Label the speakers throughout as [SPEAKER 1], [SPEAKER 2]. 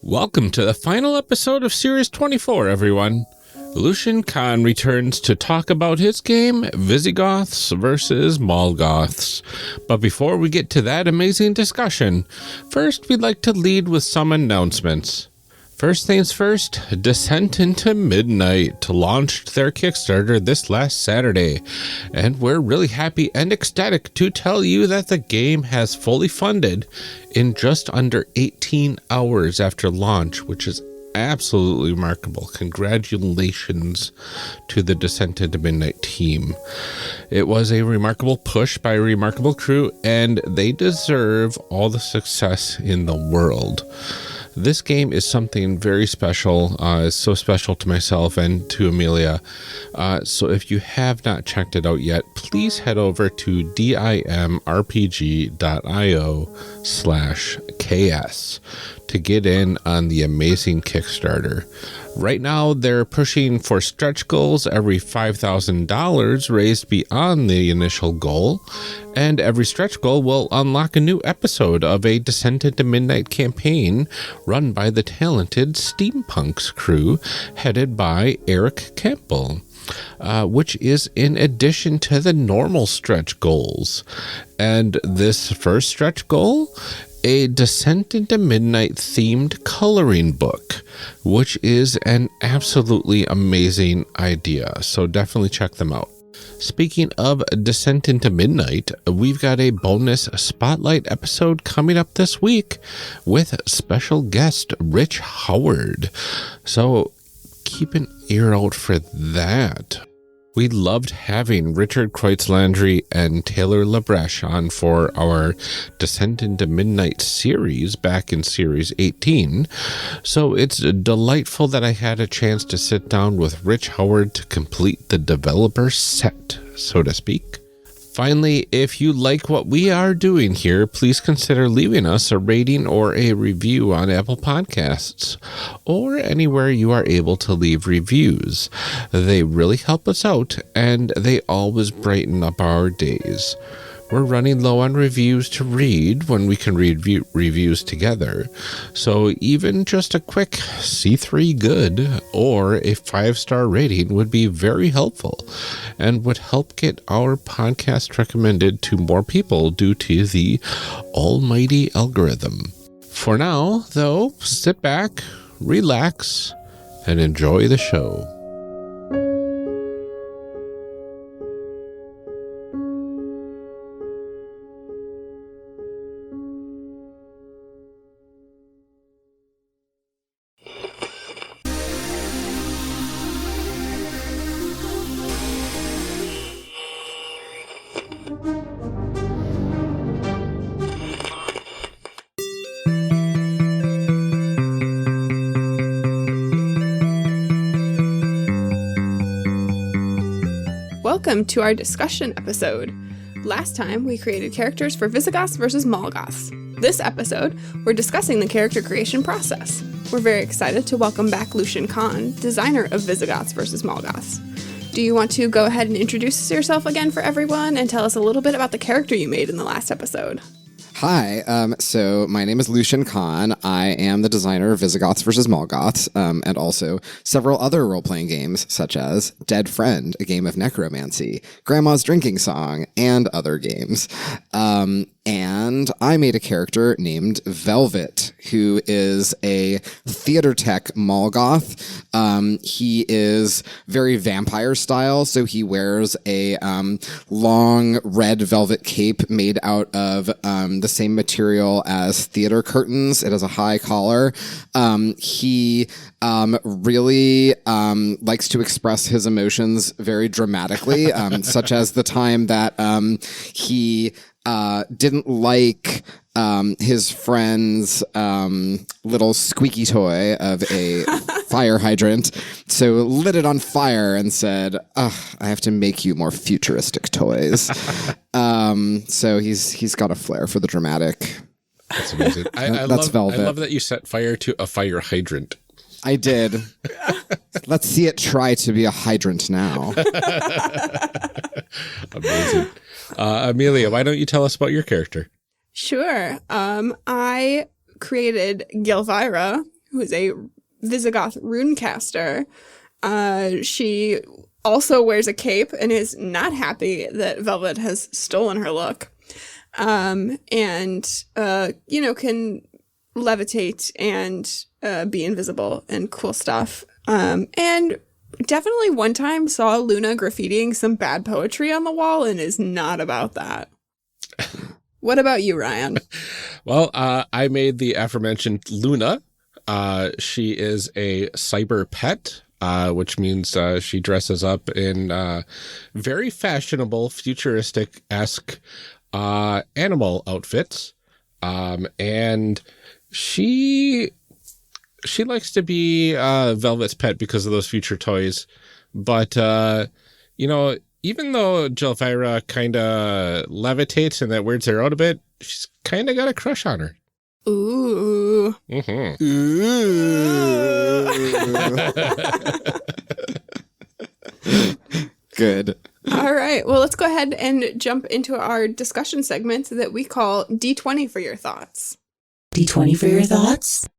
[SPEAKER 1] Welcome to the final episode of Series 24, everyone. Lucian Kahn returns to talk about his game, Visigoths versus Mall Goths. But before we get to that amazing discussion, first we'd like to lead with some announcements. First things first, Descent into Midnight launched their Kickstarter this last Saturday, and we're really happy and ecstatic to tell you that the game has fully funded in just under 18 hours after launch, which is absolutely remarkable. Congratulations to the Descent into Midnight team. It was a remarkable push by a remarkable crew, and they deserve all the success in the world. This game is something very special. It's so special to myself and to Amelia. So if you have not checked it out yet, please head over to dimrpg.io/ks to get in on the amazing Kickstarter. Right now, they're pushing for stretch goals every $5,000 raised beyond the initial goal, and every stretch goal will unlock a new episode of a Descent into Midnight campaign run by the talented Steampunks crew headed by Eric Campbell, which is in addition to the normal stretch goals. And this first stretch goal, a Descent into Midnight themed coloring book, which is an absolutely amazing idea. So definitely check them out. Speaking of Descent into Midnight, we've got a bonus spotlight episode coming up this week with special guest Rich Howard. So keep an ear out for that. We loved having Richard Kreutzlandry and Taylor Labreche on for our Descent into Midnight series back in Series 18. So it's delightful that I had a chance to sit down with Rich Howard to complete the developer set, so to speak. Finally, if you like what we are doing here, please consider leaving us a rating or a review on Apple Podcasts or anywhere you are able to leave reviews. They really help us out, and they always brighten up our days. We're running low on reviews to read when we can read reviews together. So even just a quick C3 good or a 5-star rating would be very helpful and would help get our podcast recommended to more people due to the almighty algorithm. For now, though, sit back, relax, and enjoy the show.
[SPEAKER 2] Welcome to our discussion episode. Last time, we created characters for Visigoths versus Mall Goths. This episode, we're discussing the character creation process. We're very excited to welcome back Lucian Kahn, designer of Visigoths versus Mall Goths. Do you want to go ahead and introduce yourself again for everyone and tell us a little bit about the character you made in the last episode?
[SPEAKER 3] Hi, so my name is Lucian Kahn. I am the designer of Visigoths vs. Mall Goths, and also several other role-playing games, such as Dead Friend, a game of necromancy, Grandma's Drinking Song, and other games. And I made a character named Velvet, who is a theater tech Mall Goth. He is very vampire style, so he wears a long red velvet cape made out of the same material as theater curtains. It has a high collar. He really likes to express his emotions very dramatically, such as the time that he didn't like his friend's little squeaky toy of a fire hydrant, so lit it on fire and said, I have to make you more futuristic toys. So he's got a flair for the dramatic.
[SPEAKER 1] That's amazing.
[SPEAKER 3] That's Velvet.
[SPEAKER 1] I love that you set fire to a fire hydrant.
[SPEAKER 3] I did. Let's see it try to be a hydrant now.
[SPEAKER 1] Amazing. Amelia, why don't you tell us about your character?
[SPEAKER 2] Sure. I created Gilvira, who is a Visigoth runecaster. She also wears a cape and is not happy that Velvet has stolen her look. And can levitate and be invisible and cool stuff. And definitely one time saw Luna graffitiing some bad poetry on the wall and is not about that. What about you, Ryan?
[SPEAKER 1] Well, I made the aforementioned Luna. She is a cyber pet, which means she dresses up in very fashionable, futuristic-esque animal outfits. And she likes to be Velvet's pet because of those future toys. But, even though Jelfira kind of levitates and that weirds her out a bit, she's kind of got a crush on her.
[SPEAKER 2] Ooh.
[SPEAKER 1] Mm-hmm.
[SPEAKER 3] Ooh. Good.
[SPEAKER 2] All right. Well, let's go ahead and jump into our discussion segment that we call D20 for your thoughts.
[SPEAKER 4] D20 for your thoughts?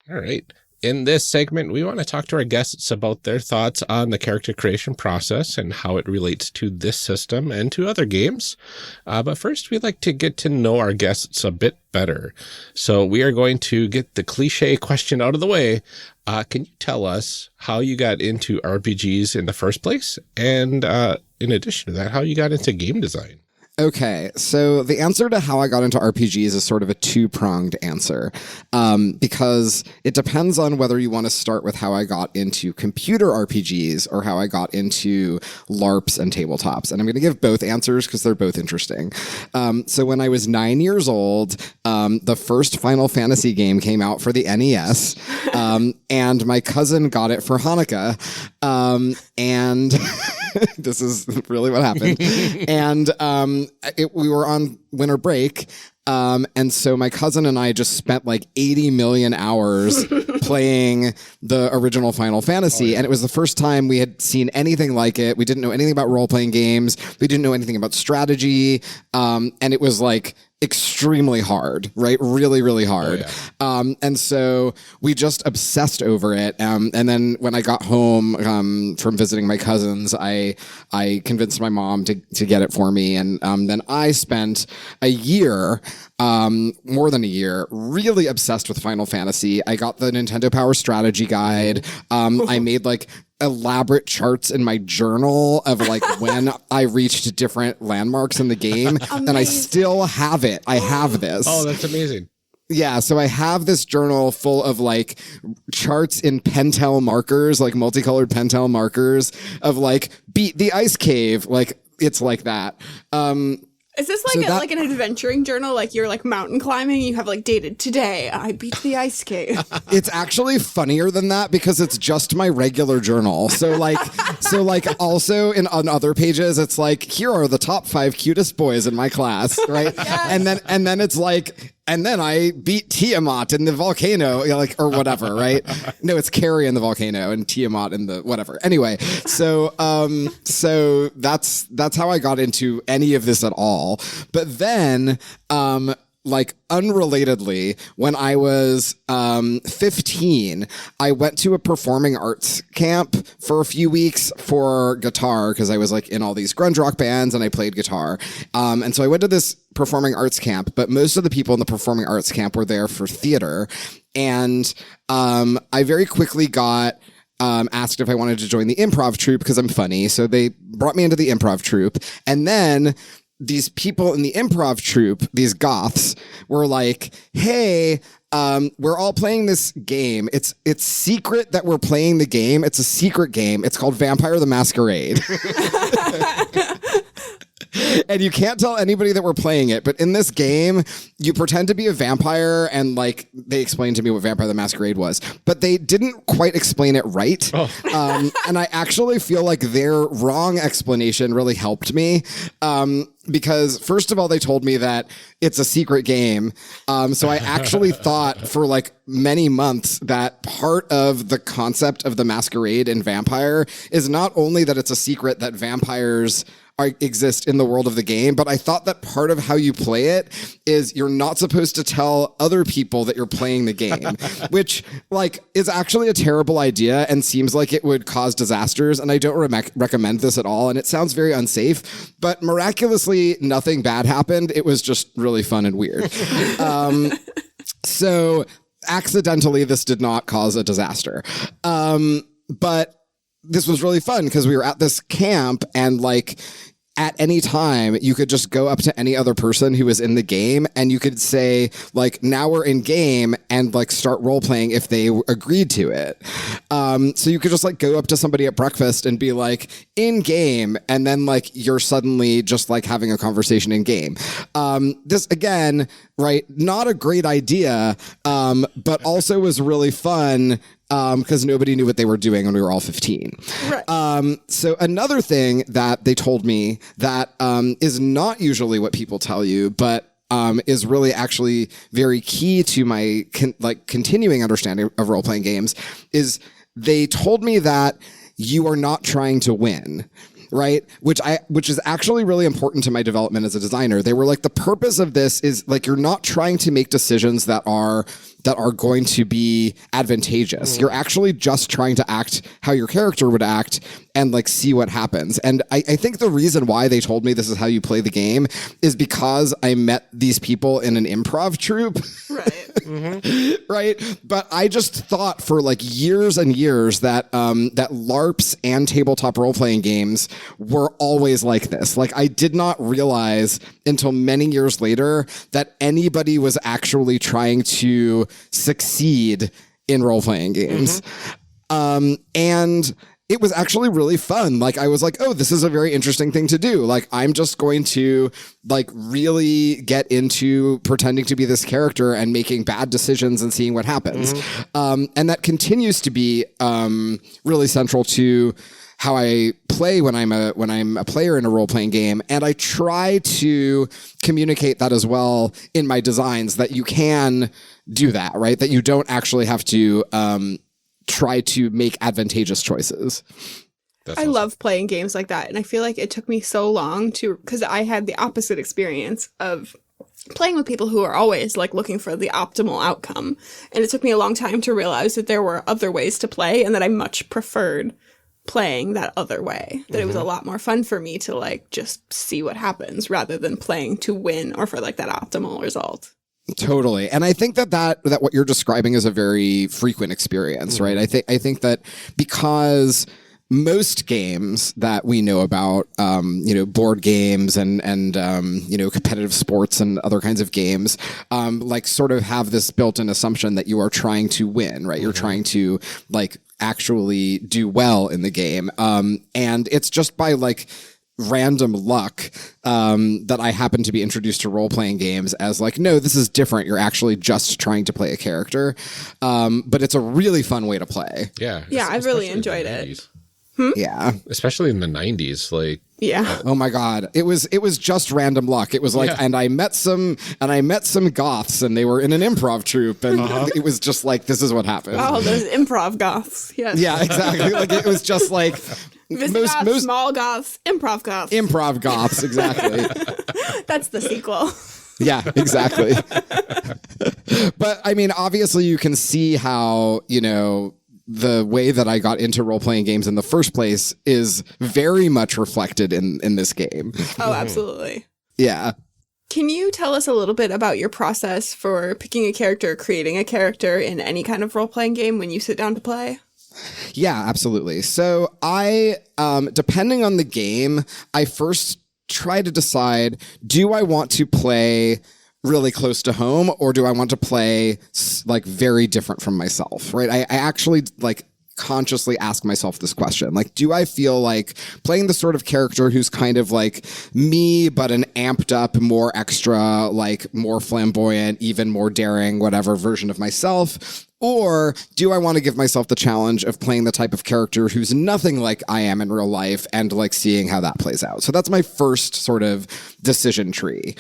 [SPEAKER 1] All right. In this segment, we want to talk to our guests about their thoughts on the character creation process and how it relates to this system and to other games. But first, we'd like to get to know our guests a bit better. So we are going to get the cliche question out of the way. Can you tell us how you got into RPGs in the first place? And in addition to that, how you got into game design?
[SPEAKER 3] Okay, so the answer to how I got into RPGs is sort of a two-pronged answer, because it depends on whether you want to start with how I got into computer RPGs or how I got into LARPs and tabletops. And I'm going to give both answers because they're both interesting. So when I was 9 years old, the first Final Fantasy game came out for the NES, and my cousin got it for Hanukkah, and... This is really what happened. And we were on winter break. And so my cousin and I just spent like 80 million hours playing the original Final Fantasy. Oh, yeah. And it was the first time we had seen anything like it. We didn't know anything about role-playing games. We didn't know anything about strategy. And it was like extremely hard, right? Really, really hard. Oh, yeah. And so we just obsessed over it. And then when I got home from visiting my cousins, I convinced my mom to get it for me. And then I spent a year, more than a year, really obsessed with Final Fantasy. I got the Nintendo Power Strategy Guide. I made like elaborate charts in my journal of like when I reached different landmarks in the game. Amazing. And I still have it. I have this.
[SPEAKER 1] Oh, that's amazing.
[SPEAKER 3] Yeah, so I have this journal full of like charts in Pentel markers, like multicolored Pentel markers of like beat the ice cave. Like it's like that.
[SPEAKER 2] Is this like like an adventuring journal? Like you're like mountain climbing, you have like dated today, I beat the ice cave.
[SPEAKER 3] It's actually funnier than that because it's just my regular journal. So like also on other pages, it's like, here are the top 5 cutest boys in my class, right? Yes. And then it's like, and then I beat Tiamat in the volcano, like, or whatever, right? No, it's Carrie in the volcano and Tiamat in the whatever. Anyway, so that's how I got into any of this at all. But then, like unrelatedly, when I was 15, I went to a performing arts camp for a few weeks for guitar because I was like in all these grunge rock bands and I played guitar. And so I went to this performing arts camp, but most of the people in the performing arts camp were there for theater. And I very quickly got asked if I wanted to join the improv troupe because I'm funny. So they brought me into the improv troupe. And then these people in the improv troupe, these goths, were like, hey, we're all playing this game. It's secret that we're playing the game. It's a secret game. It's called Vampire the Masquerade. And you can't tell anybody that we're playing it, but in this game, you pretend to be a vampire, and like they explained to me what Vampire the Masquerade was, but they didn't quite explain it right. Oh. And I actually feel like their wrong explanation really helped me. Because first of all, they told me that it's a secret game. So I actually thought for like many months that part of the concept of the masquerade and vampire is not only that it's a secret that vampires exist in the world of the game, but I thought that part of how you play it is you're not supposed to tell other people that you're playing the game, which like is actually a terrible idea and seems like it would cause disasters. And I don't recommend this at all. And it sounds very unsafe, but miraculously nothing bad happened. It was just really fun and weird. So accidentally, this did not cause a disaster. But this was really fun because we were at this camp and like at any time you could just go up to any other person who was in the game and you could say like, now we're in game, and like start role playing if they agreed to it. So you could just like go up to somebody at breakfast and be like in game, and then like you're suddenly just like having a conversation in game. This again, right? Not a great idea, but also was really fun. Because nobody knew what they were doing when we were all 15. Right. So another thing that they told me that is not usually what people tell you, but is really actually very key to my continuing understanding of role-playing games is they told me that you are not trying to win. Right. Which is actually really important to my development as a designer. They were like, the purpose of this is like, you're not trying to make decisions that are going to be advantageous. You're actually just trying to act how your character would act and like see what happens. And I think the reason why they told me this is how you play the game is because I met these people in an improv troupe. Right. Right. But I just thought for like years and years that that LARPs and tabletop role-playing games were always like this. Like I did not realize until many years later that anybody was actually trying to succeed in role-playing games. And it was actually really fun. Like I was like, oh, this is a very interesting thing to do. Like I'm just going to like really get into pretending to be this character and making bad decisions and seeing what happens. And that continues to be really central to how I play when I'm a player in a role-playing game. And I try to communicate that as well in my designs, that you can do that, right? That you don't actually have to try to make advantageous choices.
[SPEAKER 2] I love playing games like that. And I feel like it took me so long because I had the opposite experience of playing with people who are always like looking for the optimal outcome. And it took me a long time to realize that there were other ways to play and that I much preferred playing that other way. That it was a lot more fun for me to like just see what happens rather than playing to win or for like that optimal result.
[SPEAKER 3] Totally. And I think that what you're describing is a very frequent experience, right? I think that because most games that we know about, board games and competitive sports and other kinds of games, like sort of have this built-in assumption that you are trying to win, right? You're trying to like actually do well in the game. And it's just by like random luck that I happen to be introduced to role-playing games as like, no, this is different. You're actually just trying to play a character. But it's a really fun way to play.
[SPEAKER 1] Yeah.
[SPEAKER 2] Yeah, I really enjoyed it.
[SPEAKER 3] Yeah.
[SPEAKER 1] Especially in the 90s. Like,
[SPEAKER 2] yeah.
[SPEAKER 3] Oh my God. It was just random luck. It was like, and I met some goths and they were in an improv troupe and it was just like, this is what happened.
[SPEAKER 2] Oh, those improv goths. Yes.
[SPEAKER 3] Yeah, exactly. Like it was just like
[SPEAKER 2] most Mall Goths, improv goths.
[SPEAKER 3] Improv goths, exactly.
[SPEAKER 2] That's the sequel.
[SPEAKER 3] Yeah, exactly. But I mean, obviously you can see how, the way that I got into role-playing games in the first place is very much reflected in this game.
[SPEAKER 2] Oh, absolutely.
[SPEAKER 3] Yeah.
[SPEAKER 2] Can you tell us a little bit about your process for picking a character, creating a character in any kind of role-playing game when you sit down to play?
[SPEAKER 3] Yeah, absolutely. So I, depending on the game, I first try to decide, do I want to play really close to home or do I want to play like very different from myself, right? I actually like consciously ask myself this question. Like, do I feel like playing the sort of character who's kind of like me, but an amped up, more extra, like more flamboyant, even more daring, whatever version of myself? Or do I want to give myself the challenge of playing the type of character who's nothing like I am in real life and like seeing how that plays out? So that's my first sort of decision tree.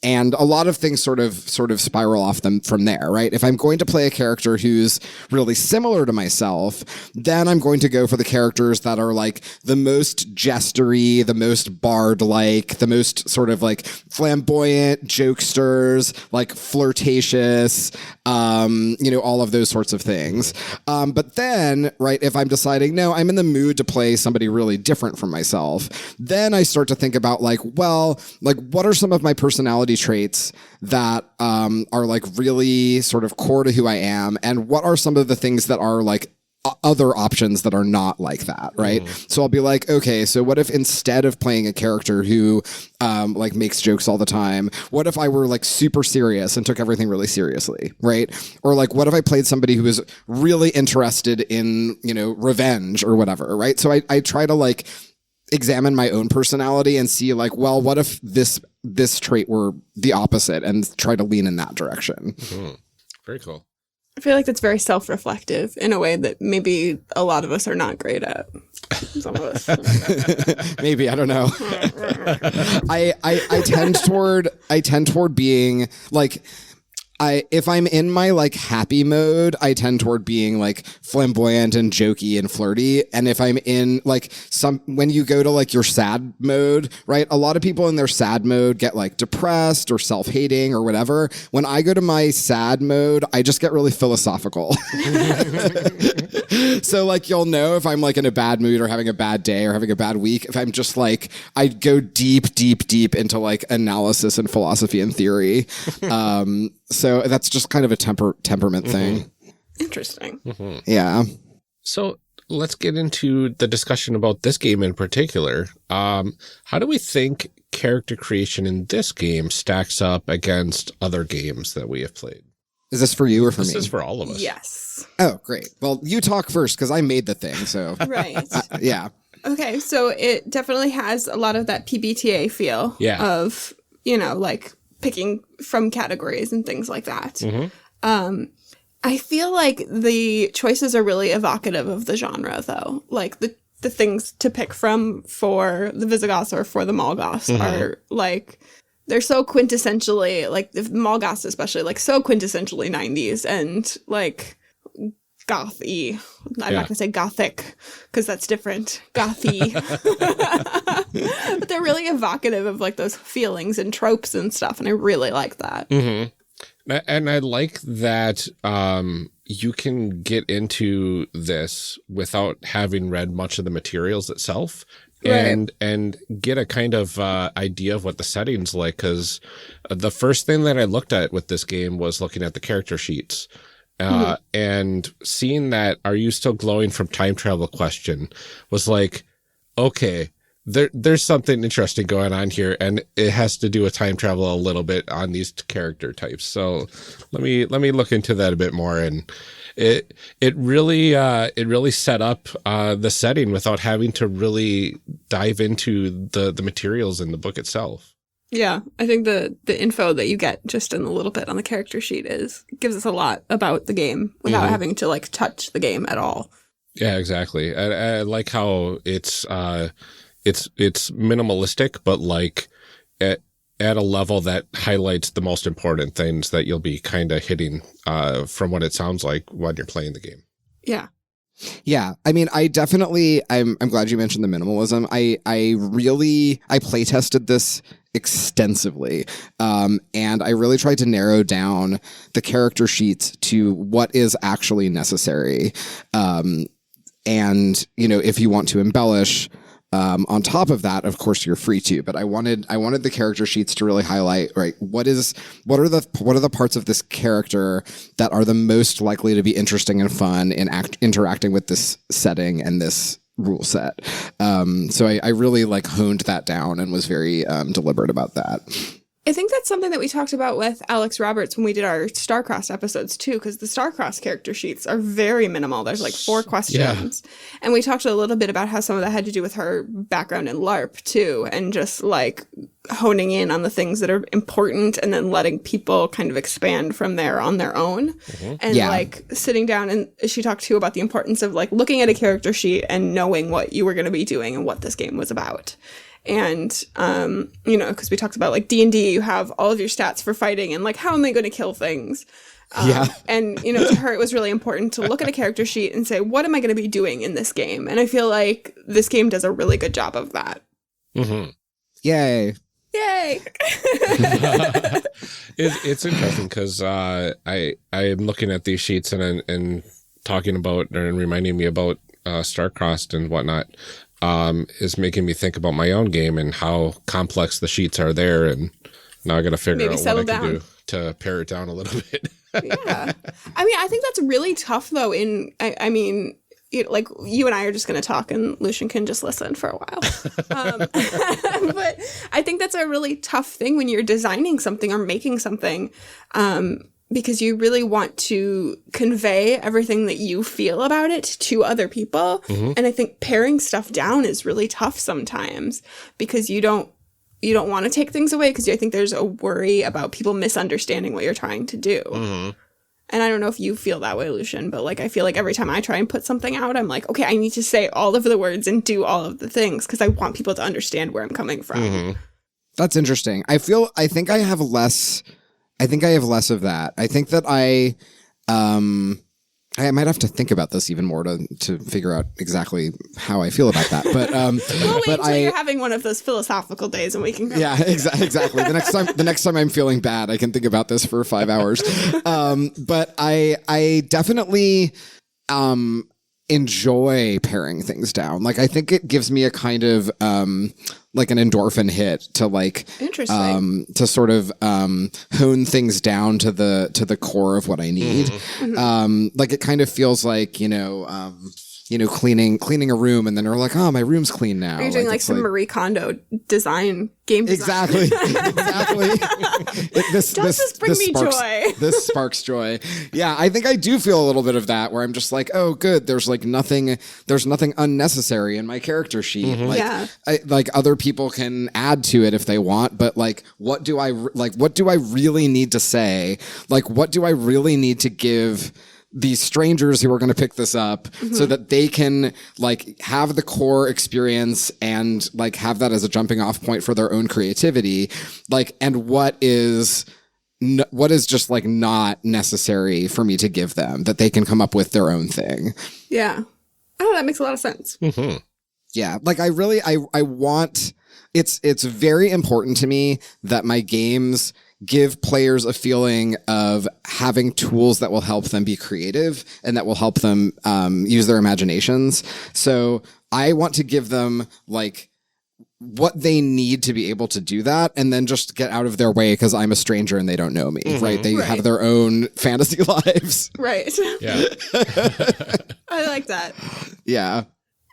[SPEAKER 3] And a lot of things sort of spiral off them from there, right? If I'm going to play a character who's really similar to myself, then I'm going to go for the characters that are like the most jestery, the most bard-like, the most sort of like flamboyant, jokesters, like flirtatious, all of those sorts of things. But then, right, if I'm deciding, no, I'm in the mood to play somebody really different from myself, then I start to think about like, well, like what are some of my personality traits that are like really sort of core to who I am, and what are some of the things that are like other options that are not like that, right? So I'll be like, okay, so what if instead of playing a character who like makes jokes all the time, what if I were like super serious and took everything really seriously, right? Or like, what if I played somebody who was really interested in, revenge or whatever, right? So I try to like examine my own personality and see like, well, what if this trait were the opposite, and try to lean in that direction.
[SPEAKER 1] Very cool.
[SPEAKER 2] I feel like that's very self-reflective in a way that maybe a lot of us are not great at. Some of us.
[SPEAKER 3] Maybe, I don't know. I tend toward being like, if I'm in my like happy mode, I tend toward being like flamboyant and jokey and flirty. And if I'm in like when you go to like your sad mode, right? A lot of people in their sad mode get like depressed or self-hating or whatever. When I go to my sad mode, I just get really philosophical. So like, you'll know if I'm like in a bad mood or having a bad day or having a bad week, if I'm just like, I go deep into like analysis and philosophy and theory. So that's just kind of a temperament thing.
[SPEAKER 2] Interesting.
[SPEAKER 3] Yeah.
[SPEAKER 1] So let's get into the discussion about this game in particular. How do we think character creation in this game stacks up against other games that we have played?
[SPEAKER 3] Is this for you or for me?
[SPEAKER 1] This is for all of us.
[SPEAKER 2] Yes.
[SPEAKER 3] Oh, great. Well, you talk first because I made the thing. So
[SPEAKER 2] Right.
[SPEAKER 3] Yeah.
[SPEAKER 2] Okay, so it definitely has a lot of that PBTA feel of, like picking from categories and things like that. I feel like the choices are really evocative of the genre, though. Like the things to pick from for the Visigoths or for the Mall Goths are like, they're so quintessentially, like the Mall Goths especially, like so quintessentially 90s and like gothy. I'm not going to say gothic because that's different. Gothy. But they're really evocative of like those feelings and tropes and stuff. And I really like that.
[SPEAKER 1] And I like that you can get into this without having read much of the materials itself. And get a kind of idea of what the setting's like, because the first thing that I looked at with this game was looking at the character sheets. And seeing that "Are you still glowing from time travel?" question was like, okay, there's something interesting going on here, and it has to do with time travel a little bit on these character types. So let me look into that a bit more, and it really set up the setting without having to really dive into the materials in the book itself.
[SPEAKER 2] Yeah, I think the info that you get just in a little bit on the character sheet gives us a lot about the game without having to like touch the game at all.
[SPEAKER 1] Yeah, exactly. I like how it's minimalistic, but like at a level that highlights the most important things that you'll be kind of hitting from what it sounds like when you're playing the game.
[SPEAKER 2] Yeah.
[SPEAKER 3] Yeah, I mean, I'm glad you mentioned the minimalism. I play tested this extensively, and I really tried to narrow down the character sheets to what is actually necessary. And if you want to embellish on top of that, of course, you're free to. But I wanted the character sheets to really highlight, right, what are the parts of this character that are the most likely to be interesting and fun in interacting with this setting and this rule set. So I really like honed that down and was very deliberate about that.
[SPEAKER 2] I think that's something that we talked about with Alex Roberts when we did our Starcrossed episodes too, because the Starcrossed character sheets are very minimal. There's like 4 questions. Yeah. And we talked a little bit about how some of that had to do with her background in LARP too, and just like honing in on the things that are important and then letting people kind of expand from there on their own. Mm-hmm. And like sitting down, and she talked too about the importance of like looking at a character sheet and knowing what you were going to be doing and what this game was about. And, you know, because we talked about like D&D, you have all of your stats for fighting and like, how am I going to kill things? And, you know, to her, it was really important to look at a character sheet and say, what am I going to be doing in this game? And I feel like this game does a really good job of that.
[SPEAKER 1] Mm-hmm.
[SPEAKER 3] Yay.
[SPEAKER 2] Yay.
[SPEAKER 1] It's interesting because I am looking at these sheets and talking about and reminding me about Starcrossed and whatnot. Is making me think about my own game and how complex the sheets are there, and now I got to figure out what I can do to pare it down a little bit.
[SPEAKER 2] Yeah, I mean, I think that's really tough though. I mean, like you and I are just going to talk, and Lucian can just listen for a while. But I think that's a really tough thing when you're designing something or making something. Because you really want to convey everything that you feel about it to other people. Mm-hmm. And I think paring stuff down is really tough sometimes because you don't want to take things away because I think there's a worry about people misunderstanding what you're trying to do. Mm-hmm. And I don't know if you feel that way, Lucian, but like I feel like every time I try and put something out, I'm like, okay, I need to say all of the words and do all of the things because I want people to understand where I'm coming from.
[SPEAKER 3] Mm-hmm. That's interesting. I think I have less of that. I think that I might have to think about this even more to figure out exactly how I feel about that. But
[SPEAKER 2] we'll wait until you're having one of those philosophical days and we can go.
[SPEAKER 3] Yeah, exactly. The next time I'm feeling bad, I can think about this for 5 hours. But I definitely enjoy paring things down. Like I think it gives me a kind of like an endorphin hit to like to sort of hone things down to the core of what I need. Mm-hmm. Like it kind of feels like, cleaning a room and then they're like, oh, my room's clean now.
[SPEAKER 2] Are you doing like some Marie Kondo game design?
[SPEAKER 3] Exactly. This
[SPEAKER 2] bring me joy.
[SPEAKER 3] This sparks joy. Yeah, I think I do feel a little bit of that where I'm just like, oh, good. There's nothing unnecessary in my character sheet. Mm-hmm. Like other people can add to it if they want, but like, what do I really need to say? Like, what do I really need to give these strangers who are going to pick this up so that they can like have the core experience and like have that as a jumping off point for their own creativity. Like, and what is just like not necessary for me to give them that they can come up with their own thing.
[SPEAKER 2] Yeah. Oh, that makes a lot of sense.
[SPEAKER 3] Mm-hmm. Yeah. Like I want, it's very important to me that my games give players a feeling of having tools that will help them be creative and that will help them use their imaginations. So I want to give them like what they need to be able to do that and then just get out of their way because I'm a stranger and they don't know me, right? They have their own fantasy lives.
[SPEAKER 2] Right.
[SPEAKER 1] Yeah.
[SPEAKER 2] I like that.
[SPEAKER 3] Yeah.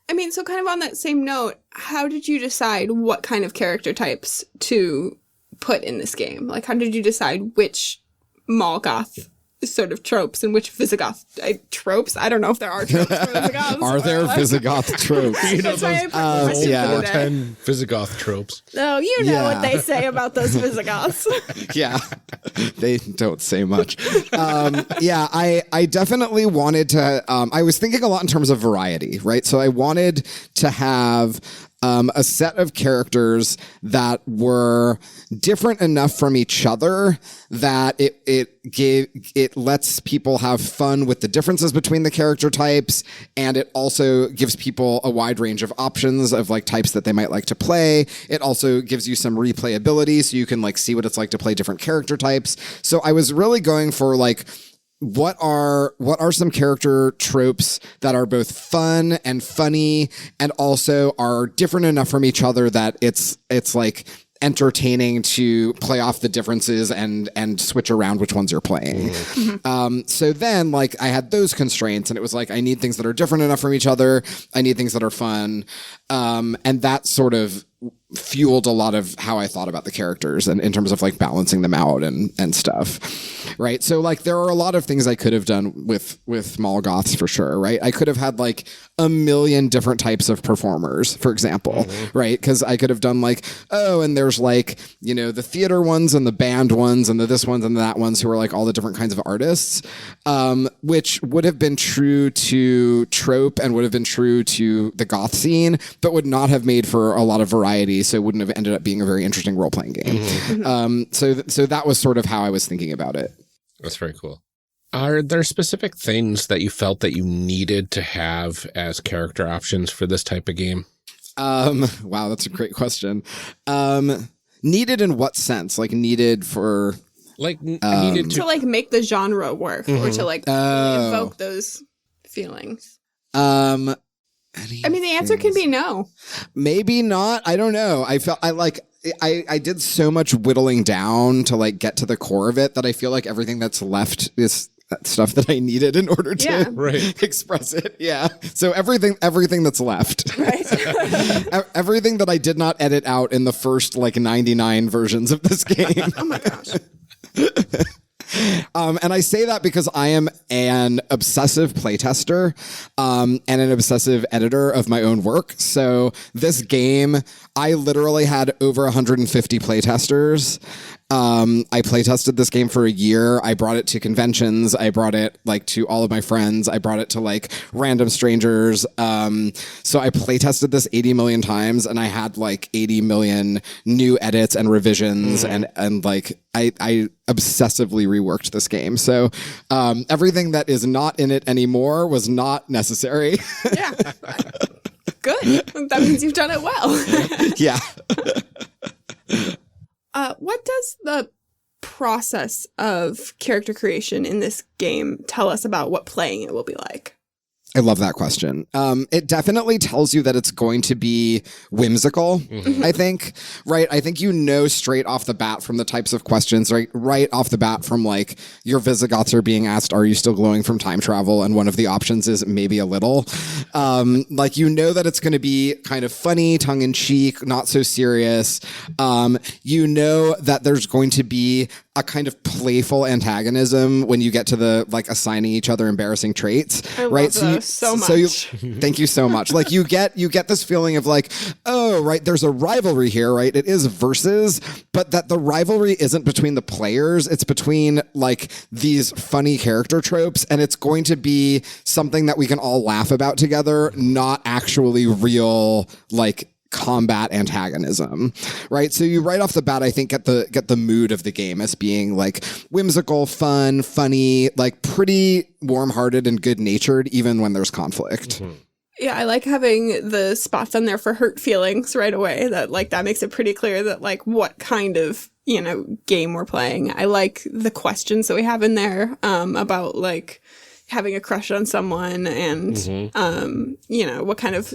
[SPEAKER 2] I mean, so kind of on that same note, how did you decide what kind of character types to put in this game? Like, how did you decide which Mall Goth sort of tropes and which Visigoth tropes? I don't know if there are tropes for Visigoths.
[SPEAKER 3] Are there Visigoth tropes?
[SPEAKER 1] You know those 10 Visigoth tropes.
[SPEAKER 2] Oh, you know what they say about those Visigoths.
[SPEAKER 3] Yeah, they don't say much. I definitely wanted to, I was thinking a lot in terms of variety, right? So I wanted to have a set of characters that were different enough from each other that it lets people have fun with the differences between the character types, and it also gives people a wide range of options of like types that they might like to play. It also gives you some replayability, so you can like see what it's like to play different character types. So I was really going for like, what are some character tropes that are both fun and funny and also are different enough from each other that it's like entertaining to play off the differences and switch around which ones you're playing. Mm-hmm. So then like I had those constraints and it was like, I need things that are different enough from each other. I need things that are fun. And that sort of fueled a lot of how I thought about the characters and in terms of like balancing them out and stuff. Right. So like there are a lot of things I could have done with Mall Goths for sure. Right. I could have had like a million different types of performers, for example. Right. Because I could have done like, oh, and there's like, you know, the theater ones and the band ones and the this ones and that ones who are like all the different kinds of artists, which would have been true to trope and would have been true to the goth scene, but would not have made for a lot of variety. So it wouldn't have ended up being a very interesting role-playing game. So that was sort of how I was thinking about it.
[SPEAKER 1] That's very cool. Are there specific things that you felt that you needed to have as character options for this type of game?
[SPEAKER 3] Wow, that's a great question. Needed in what sense? Like needed for...
[SPEAKER 1] Like needed
[SPEAKER 2] to like make the genre work or to like really evoke those feelings. I mean, the answer can be no.
[SPEAKER 3] Maybe not. I don't know. I felt I did so much whittling down to like get to the core of it that I feel like everything that's left is stuff that I needed in order to express it. Yeah. So everything that's left. Right. Everything that I did not edit out in the first like 99 versions of this game.
[SPEAKER 2] Oh my gosh.
[SPEAKER 3] And I say that because I am an obsessive playtester and an obsessive editor of my own work. So this game, I literally had over 150 playtesters. I playtested this game for a year. I brought it to conventions. I brought it like to all of my friends. I brought it to like random strangers. So I playtested this 80 million times and I had like 80 million new edits and revisions and like I obsessively reworked this game. So everything that is not in it anymore was not necessary.
[SPEAKER 2] Yeah. Good. That means you've done it well.
[SPEAKER 3] Yeah.
[SPEAKER 2] What does the process of character creation in this game tell us about what playing it will be like?
[SPEAKER 3] I love that question. It definitely tells you that it's going to be whimsical, I think, right? I think you know straight off the bat from the types of questions, right off the bat from like your Visigoths are being asked, are you still glowing from time travel? And one of the options is maybe a little. Like you know that it's going to be kind of funny, tongue-in-cheek, not so serious. You know that there's going to be a kind of playful antagonism when you get to the like assigning each other embarrassing traits, right?
[SPEAKER 2] So much.
[SPEAKER 3] Thank you so much. Like you get this feeling of like, oh, right, there's a rivalry here, right? It is versus, but that the rivalry isn't between the players. It's between like these funny character tropes, and it's going to be something that we can all laugh about together, not actually real like combat antagonism, right? So you right off the bat, I think get the mood of the game as being like whimsical, fun, funny, like pretty warm-hearted and good-natured, even when there's conflict.
[SPEAKER 2] Yeah, I like having the spots on there for hurt feelings right away. That like that makes it pretty clear that like what kind of game we're playing. I like the questions that we have in there about like having a crush on someone and what kind of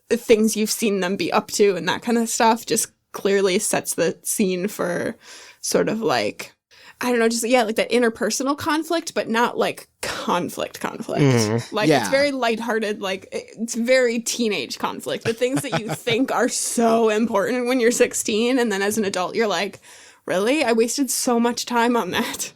[SPEAKER 2] things you've seen them be up to and that kind of stuff just clearly sets the scene for sort of like, I don't know, just, like that interpersonal conflict, but not like conflict. Like it's very lighthearted, like it's very teenage conflict. The things that you think are so important when you're 16 and then as an adult, you're like, really? I wasted so much time on that.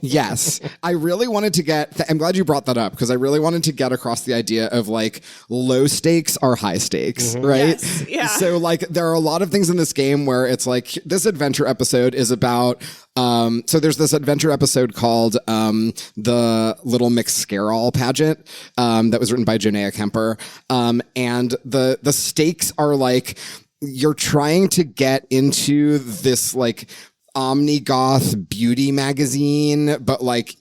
[SPEAKER 3] Yes. I really wanted to I'm glad you brought that up because I really wanted to get across the idea of like low stakes are high stakes, right?
[SPEAKER 2] Yes, yeah.
[SPEAKER 3] So like there are a lot of things in this game where it's like this adventure episode is about so there's this adventure episode called the Little Mix Scare-All pageant that was written by Jonea Kemper. And the stakes are like you're trying to get into this like Omni-Goth beauty magazine, but like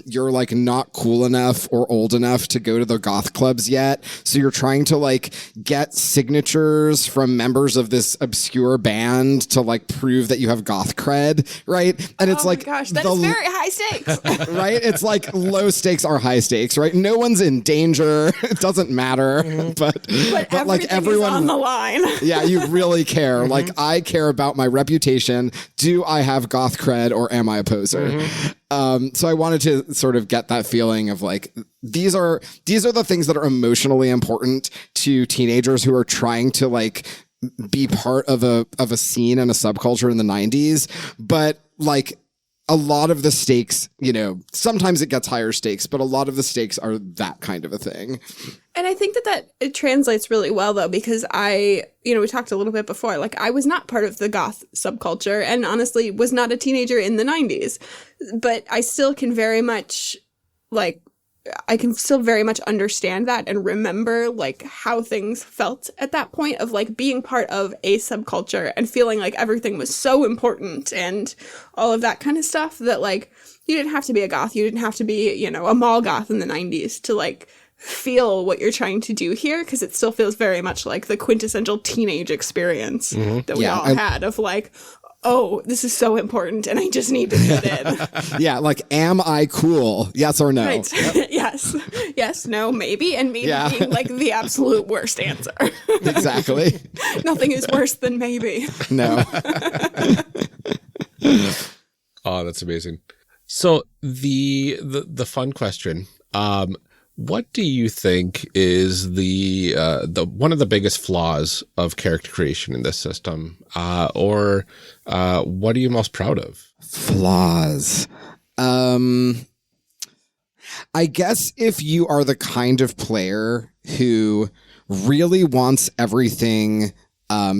[SPEAKER 3] you're like not cool enough or old enough to go to the goth clubs yet. So you're trying to like get signatures from members of this obscure band to like prove that you have goth cred, right? And it's like,
[SPEAKER 2] gosh, that is very high stakes.
[SPEAKER 3] Right? It's like low stakes are high stakes, right? No one's in danger. It doesn't matter. But like everyone
[SPEAKER 2] is on the line.
[SPEAKER 3] Yeah, you really care. Like I care about my reputation. Do I have goth cred or am I a poser? So I wanted to sort of get that feeling of like, these are the things that are emotionally important to teenagers who are trying to like be part of a scene and a subculture in the 90s, but like a lot of the stakes, you know, sometimes it gets higher stakes, but a lot of the stakes are that kind of a thing.
[SPEAKER 2] And I think that it translates really well, though, because we talked a little bit before, like, I was not part of the goth subculture and honestly was not a teenager in the 90s, but I still can very much, understand that and remember, like, how things felt at that point of, like, being part of a subculture and feeling like everything was so important and all of that kind of stuff that, like, you didn't have to be a goth, you didn't have to be, you know, a mall goth in the 90s to, like, feel what you're trying to do here, because it still feels very much like the quintessential teenage experience that we all had of, like, oh, this is so important and I just need to fit in.
[SPEAKER 3] Yeah, like, am I cool? Yes or no?
[SPEAKER 2] Right. Yep. Yes, no, maybe, and maybe being like the absolute worst answer.
[SPEAKER 3] Exactly.
[SPEAKER 2] Nothing is worse than maybe.
[SPEAKER 3] No.
[SPEAKER 1] Oh, that's amazing. So the fun question, what do you think is the one of the biggest flaws of character creation in this system, or what are you most proud of?
[SPEAKER 3] Flaws. I guess if you are the kind of player who really wants everything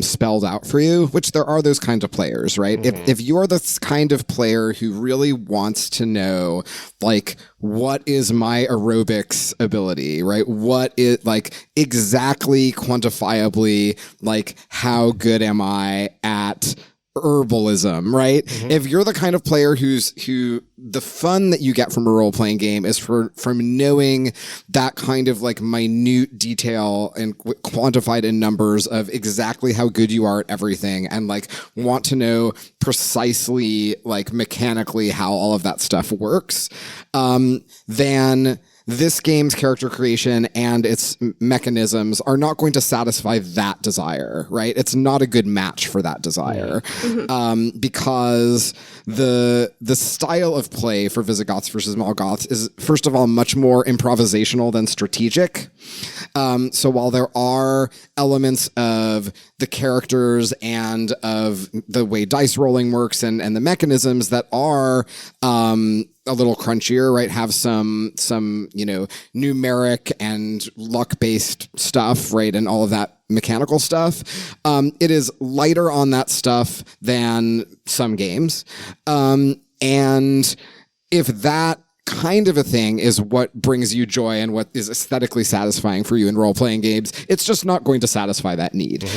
[SPEAKER 3] spelled out for you, which there are those kinds of players, right? If you're the kind of player who really wants to know, like, what is my aerobics ability, right? What is, like, exactly quantifiably, like, how good am I at herbalism, right? If you're the kind of player who the fun that you get from a role-playing game is from knowing that kind of, like, minute detail and quantified in numbers of exactly how good you are at everything, and, like, want to know precisely, like, mechanically how all of that stuff works, then this game's character creation and its mechanisms are not going to satisfy that desire, right? It's not a good match for that desire, because the style of play for Visigoths versus Mall Goths is, first of all, much more improvisational than strategic. So while there are elements of the characters and of the way dice rolling works and the mechanisms that are a little crunchier, right? Have some, you know, numeric and luck-based stuff, right? And all of that mechanical stuff. It is lighter on that stuff than some games. And if that kind of a thing is what brings you joy and what is aesthetically satisfying for you in role-playing games, it's just not going to satisfy that need.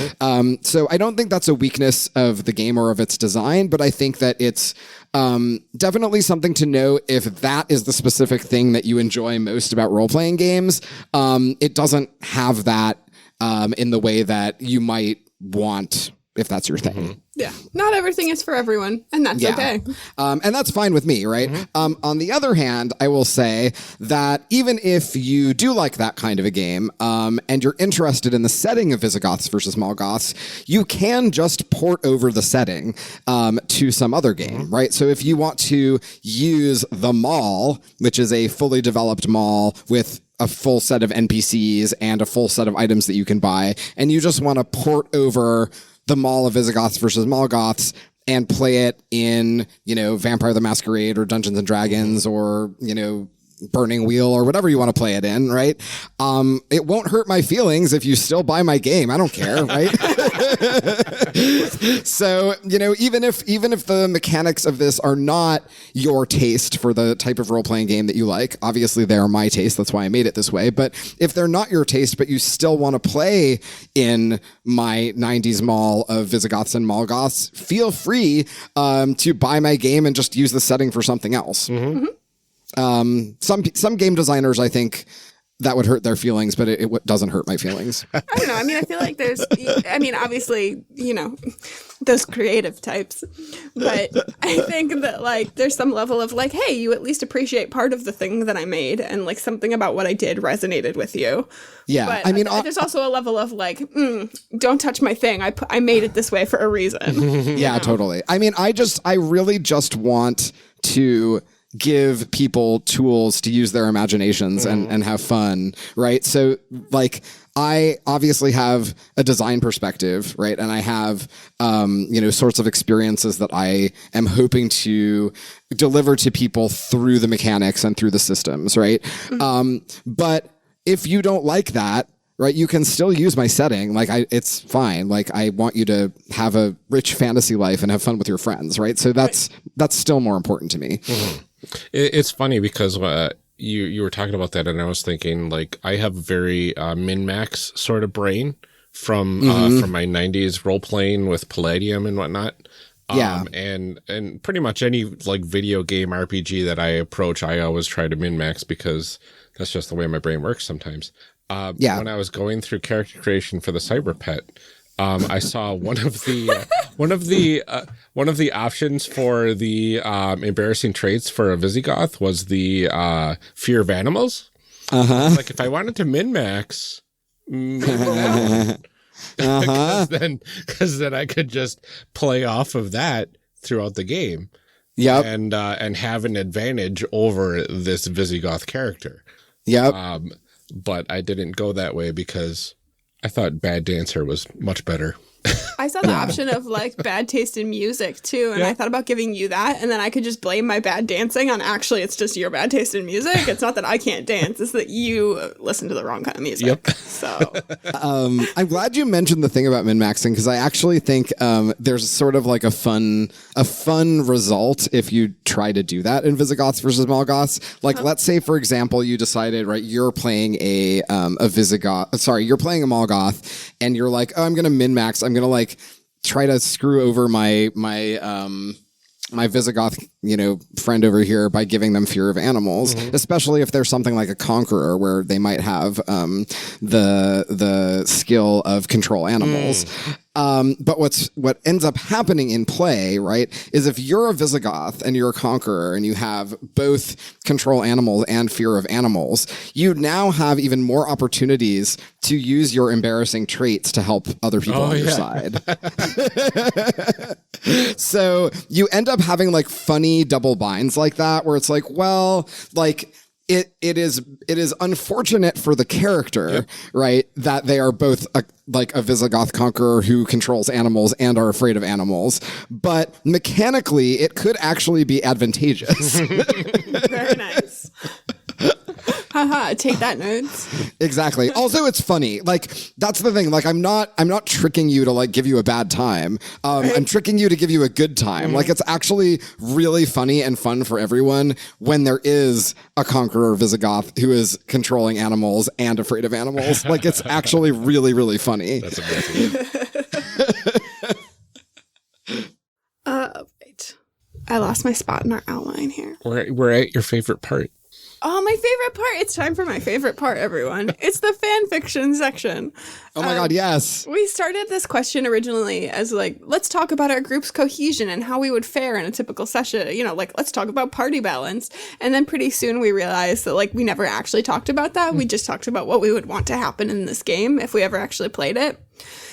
[SPEAKER 3] So I don't think that's a weakness of the game or of its design, but I think that it's definitely something to know if that is the specific thing that you enjoy most about role-playing games. It doesn't have that in the way that you might want, if that's your thing.
[SPEAKER 2] Yeah. Not everything is for everyone, and that's okay.
[SPEAKER 3] And that's fine with me, right? On the other hand, I will say that even if you do like that kind of a game, and you're interested in the setting of Visigoths versus Mall Goths, you can just port over the setting to some other game, right? So if you want to use the mall, which is a fully developed mall with a full set of NPCs and a full set of items that you can buy, and you just want to port over the Mall of Visigoths versus Mall Goths and play it in, you know, Vampire the Masquerade or Dungeons and Dragons or, you know, Burning Wheel or whatever you want to play it in, right? It won't hurt my feelings if you still buy my game. I don't care, right? So, you know, even if the mechanics of this are not your taste for the type of role-playing game that you like, obviously they are my taste, that's why I made it this way, but if they're not your taste, but you still want to play in my 90s mall of Visigoths and Mall Goths, feel free to buy my game and just use the setting for something else. Some game designers, I think, that would hurt their feelings, but it doesn't hurt my feelings.
[SPEAKER 2] I don't know. I mean, I feel like obviously, you know, those creative types, but I think that, like, there's some level of, like, hey, you at least appreciate part of the thing that I made, and, like, something about what I did resonated with you.
[SPEAKER 3] Yeah.
[SPEAKER 2] But
[SPEAKER 3] I mean,
[SPEAKER 2] there's also a level of, like, don't touch my thing. I made it this way for a reason.
[SPEAKER 3] Yeah, totally. I mean, I really just want to give people tools to use their imaginations and have fun, right? So like I obviously have a design perspective, right? And I have, sorts of experiences that I am hoping to deliver to people through the mechanics and through the systems, right? But if you don't like that, right, you can still use my setting. Like it's fine. Like I want you to have a rich fantasy life and have fun with your friends, right? So that's still more important to me.
[SPEAKER 1] It's funny because you were talking about that, and I was thinking, like, I have a very min-max sort of brain from my 90s role-playing with Palladium and whatnot. And pretty much any, like, video game RPG that I approach, I always try to min-max because that's just the way my brain works sometimes. When I was going through character creation for the Cyber Pet, I saw one of the options for the embarrassing traits for a Visigoth was the fear of animals. Like if I wanted to min-max, because then I could just play off of that throughout the game.
[SPEAKER 3] Yep.
[SPEAKER 1] And have an advantage over this Visigoth character.
[SPEAKER 3] Yep.
[SPEAKER 1] But I didn't go that way because I thought Bad Dancer was much better.
[SPEAKER 2] I saw the option of like bad taste in music too, and I thought about giving you that, and then I could just blame my bad dancing on actually it's just your bad taste in music. It's not that I can't dance; it's that you listen to the wrong kind of music.
[SPEAKER 1] Yep.
[SPEAKER 2] So,
[SPEAKER 3] I'm glad you mentioned the thing about min-maxing because I actually think there's sort of like a fun result if you try to do that in Visigoths versus Mall Goths. Like, let's say for example, you decided you're playing a Visigoth. Sorry, you're playing a Mall Goth, and you're like, oh, I'm gonna min-max. I'm gonna like try to screw over my Visigoth, friend over here by giving them fear of animals, especially if there's something like a conqueror where they might have the skill of control animals. But what ends up happening in play, right, is if you're a Visigoth and you're a conqueror and you have both control animals and fear of animals, you now have even more opportunities to use your embarrassing traits to help other people on your side. So you end up having like funny double binds like that, where it's like, well, like it is unfortunate for the character, right, that they are both a Visigoth conqueror who controls animals and are afraid of animals, but mechanically it could actually be advantageous.
[SPEAKER 2] very nice. Haha, take that, nerds.
[SPEAKER 3] Exactly. Also, it's funny. Like, that's the thing. Like, I'm not tricking you to like give you a bad time. I'm tricking you to give you a good time. Like, it's actually really funny and fun for everyone when there is a conqueror Visigoth who is controlling animals and afraid of animals. Like, it's actually really, really funny.
[SPEAKER 1] That's amazing.
[SPEAKER 2] Wait. I lost my spot in our outline here.
[SPEAKER 1] We're at your favorite part.
[SPEAKER 2] Oh, my favorite part. It's time for my favorite part, everyone. It's the fan fiction section.
[SPEAKER 3] Oh my God, yes.
[SPEAKER 2] We started this question originally as like, let's talk about our group's cohesion and how we would fare in a typical session. Like, let's talk about party balance. And then pretty soon we realized that like we never actually talked about that. We just talked about what we would want to happen in this game if we ever actually played it.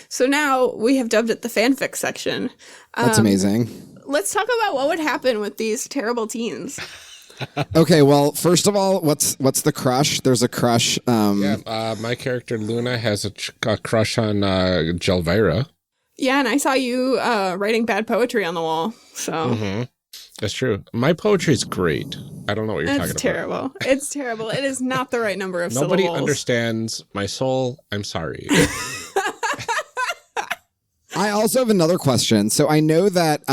[SPEAKER 2] So now we have dubbed it the fanfic section.
[SPEAKER 3] That's amazing.
[SPEAKER 2] Let's talk about what would happen with these terrible teens.
[SPEAKER 3] Okay, well, first of all, what's the crush? There's a crush.
[SPEAKER 1] My character Luna has a crush on Jelvira.
[SPEAKER 2] Yeah, and I saw you writing bad poetry on the wall. So
[SPEAKER 1] That's true. My poetry is great. I don't know what you're talking about.
[SPEAKER 2] It's terrible. It's terrible. It is not the right number of syllables.
[SPEAKER 1] Nobody understands my soul. I'm sorry.
[SPEAKER 3] I also have another question. So I know that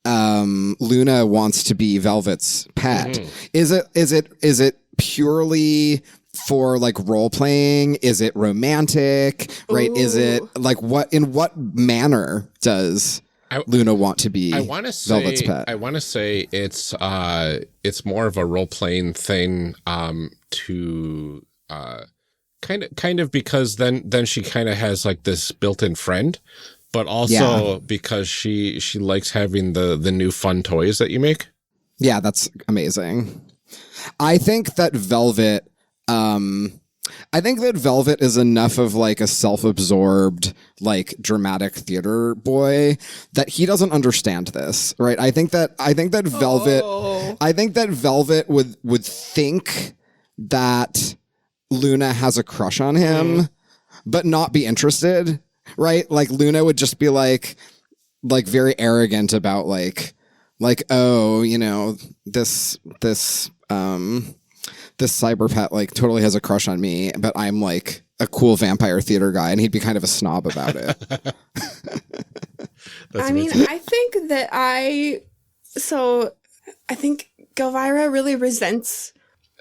[SPEAKER 3] Luna wants to be Velvet's pet. Is it purely for like role playing? Is it romantic? Right? Is it like in what manner does Luna want to be Velvet's pet?
[SPEAKER 1] I want to say it's more of a role playing thing to kind of because then she kind of has like this built-in friend. But also because she likes having the new fun toys that you make. Yeah,
[SPEAKER 3] that's amazing. I think that Velvet, I think that Velvet is enough of like a self-absorbed, like dramatic theater boy that he doesn't understand this, right? I think that Velvet would think that Luna has a crush on him, but not be interested, right? Like Luna would just be like very arrogant about like, oh, you know, this cyber pet like totally has a crush on me, but I'm like a cool vampire theater guy, and he'd be kind of a snob about it.
[SPEAKER 2] I mean, I think Galvira really resents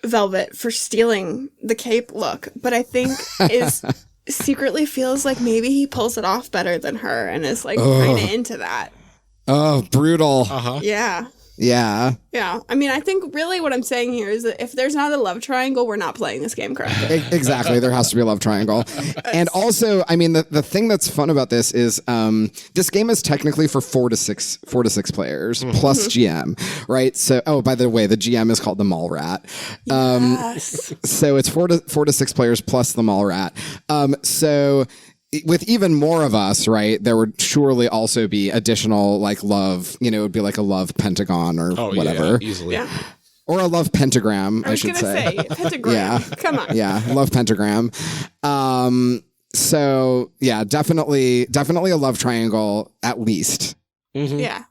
[SPEAKER 2] Velvet for stealing the cape look, but I think is secretly feels like maybe he pulls it off better than her and is like kind of into that.
[SPEAKER 3] Oh, brutal.
[SPEAKER 2] Yeah.
[SPEAKER 3] Yeah.
[SPEAKER 2] Yeah. I mean, I think really what I'm saying here is that if there's not a love triangle, we're not playing this game correctly.
[SPEAKER 3] Exactly. There has to be a love triangle. And also, I mean, the thing that's fun about this is this game is technically for 4 to 6 players plus GM, right? So, oh, by the way, the GM is called the Mall Rat.
[SPEAKER 2] Yes.
[SPEAKER 3] So it's 4 to 6 players plus the Mall Rat. So with even more of us, right, there would surely also be additional like love, you know, it would be like a love pentagon or whatever.
[SPEAKER 1] Yeah, easily.
[SPEAKER 2] Yeah.
[SPEAKER 3] Or a love pentagram, I should say.
[SPEAKER 2] Pentagram.
[SPEAKER 3] Yeah.
[SPEAKER 2] Come on.
[SPEAKER 3] Yeah, love pentagram. So yeah, definitely a love triangle at least.
[SPEAKER 2] Yeah.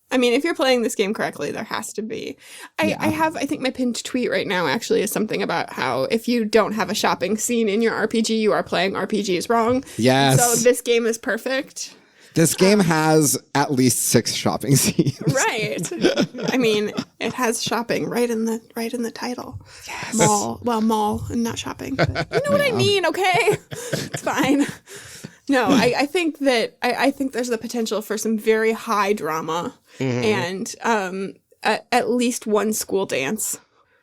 [SPEAKER 2] I mean, if you're playing this game correctly, there has to be. I think my pinned tweet right now actually is something about how if you don't have a shopping scene in your RPG, you are playing RPGs wrong.
[SPEAKER 3] Yes.
[SPEAKER 2] So this game is perfect.
[SPEAKER 3] This game has at least 6 shopping scenes.
[SPEAKER 2] Right. I mean, it has shopping right in the title.
[SPEAKER 3] Yes.
[SPEAKER 2] Mall and not shopping. But you know what I mean, okay? It's fine. No, I think that I think there's the potential for some very high drama and at least one school dance.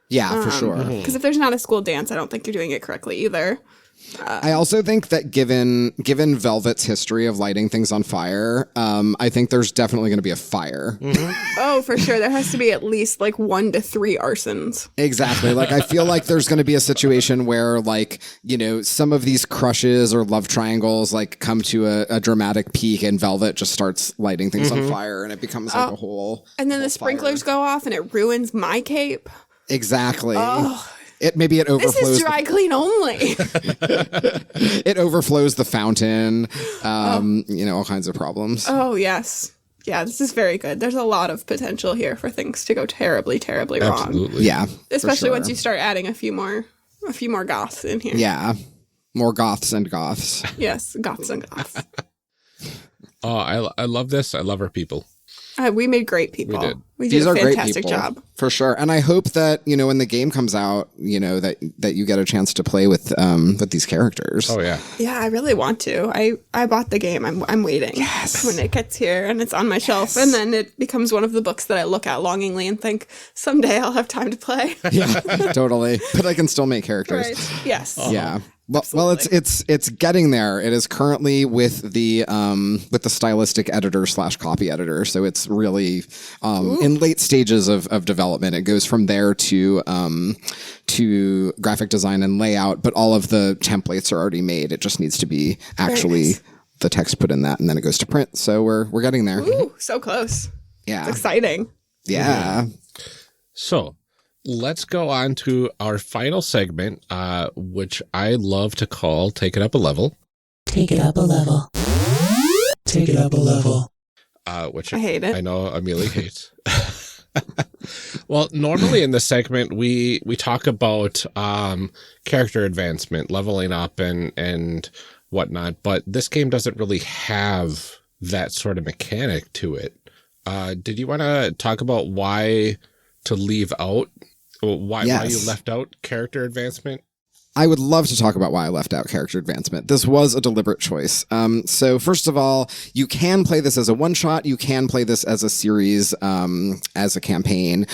[SPEAKER 3] Yeah, for sure.
[SPEAKER 2] Because if there's not a school dance, I don't think you're doing it correctly either.
[SPEAKER 3] I also think that given Velvet's history of lighting things on fire, I think there's definitely going to be a fire.
[SPEAKER 2] Oh, for sure. There has to be at least like 1 to 3 arsons.
[SPEAKER 3] Exactly. Like, I feel like there's going to be a situation where, like, you know, some of these crushes or love triangles, like, come to a dramatic peak and Velvet just starts lighting things on fire and it becomes like a whole.
[SPEAKER 2] And then the sprinklers go off and it ruins my cape.
[SPEAKER 3] Exactly.
[SPEAKER 2] Oh.
[SPEAKER 3] Maybe it overflows.
[SPEAKER 2] This is dry clean only.
[SPEAKER 3] It overflows the fountain. You know, all kinds of problems.
[SPEAKER 2] Oh, yes. Yeah, this is very good. There's a lot of potential here for things to go terribly, terribly wrong.
[SPEAKER 1] Absolutely.
[SPEAKER 3] Yeah.
[SPEAKER 2] Especially once you start adding a few more goths in here.
[SPEAKER 3] Yeah. More goths and goths.
[SPEAKER 2] Yes, goths and goths.
[SPEAKER 1] Oh, I love this. I love our people.
[SPEAKER 2] We made great people.
[SPEAKER 1] We did.
[SPEAKER 2] We
[SPEAKER 3] These
[SPEAKER 2] did a
[SPEAKER 3] are great
[SPEAKER 2] fantastic
[SPEAKER 3] people,
[SPEAKER 2] job.
[SPEAKER 3] for sure. And I hope that, you know, when the game comes out, you know, that you get a chance to play with these characters.
[SPEAKER 1] Oh yeah.
[SPEAKER 2] Yeah, I really want to. I bought the game. I'm waiting.
[SPEAKER 3] Yes.
[SPEAKER 2] When it gets here and it's on my shelf, and then it becomes one of the books that I look at longingly and think someday I'll have time to play.
[SPEAKER 3] Yeah, totally. But I can still make characters.
[SPEAKER 2] Right. Yes.
[SPEAKER 3] Yeah. Well, it's getting there. It is currently with the stylistic editor / copy editor, so it's really in late stages of development. It goes from there to graphic design and layout, but all of the templates are already made. It just needs to be actually the text put in that, and then it goes to print. So we're getting there.
[SPEAKER 2] Ooh, so close.
[SPEAKER 3] Yeah,
[SPEAKER 2] It's exciting.
[SPEAKER 3] yeah.
[SPEAKER 1] So let's go on to our final segment, which I love to call Take It Up a Level.
[SPEAKER 4] Take it up a level. Take it up a level.
[SPEAKER 1] Which
[SPEAKER 2] I hate it.
[SPEAKER 1] I know Amelia hates. Well, normally in this segment, we talk about character advancement, leveling up and whatnot, but this game doesn't really have that sort of mechanic to it. Did you want to talk about why to leave out, why you left out character advancement?
[SPEAKER 3] I would love to talk about why I left out character advancement. This was a deliberate choice. So first of all, you can play this as a one-shot. You can play this as a series, as a campaign.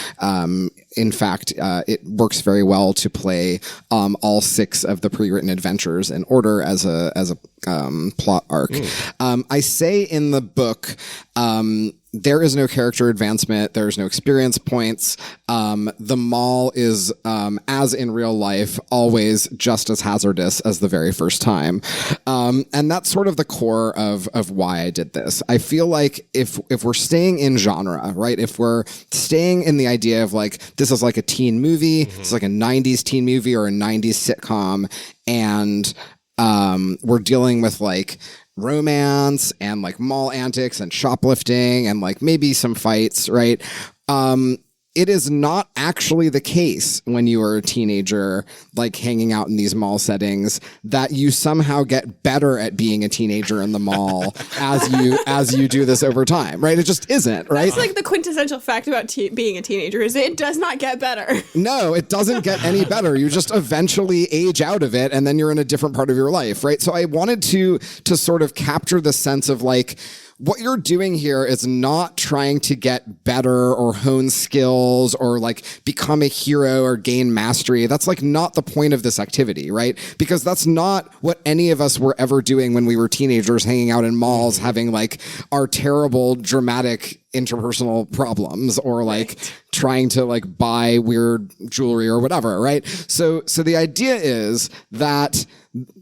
[SPEAKER 3] In fact, it works very well to play all 6 of the pre-written adventures in order as a plot arc. I say in the book There is no character advancement. There's no experience points. The mall is, as in real life, always just as hazardous as the very first time. And that's sort of the core of why I did this. I feel like if we're staying in genre, right? If we're staying in the idea of like, this is like a teen movie, it's like a 90s teen movie or a 90s sitcom, and we're dealing with like romance and like mall antics and shoplifting and like maybe some fights, right? It is not actually the case when you are a teenager, like hanging out in these mall settings, that you somehow get better at being a teenager in the mall as you do this over time, right? It just isn't, right?
[SPEAKER 2] That's like the quintessential fact about being a teenager is it does not get better.
[SPEAKER 3] No, it doesn't get any better. You just eventually age out of it, and then you're in a different part of your life, right? So I wanted to sort of capture the sense of like, what you're doing here is not trying to get better or hone skills or like become a hero or gain mastery. That's like not the point of this activity, right? Because that's not what any of us were ever doing when we were teenagers, hanging out in malls, having like our terrible dramatic interpersonal problems or like trying to like buy weird jewelry or whatever, right? So the idea is that,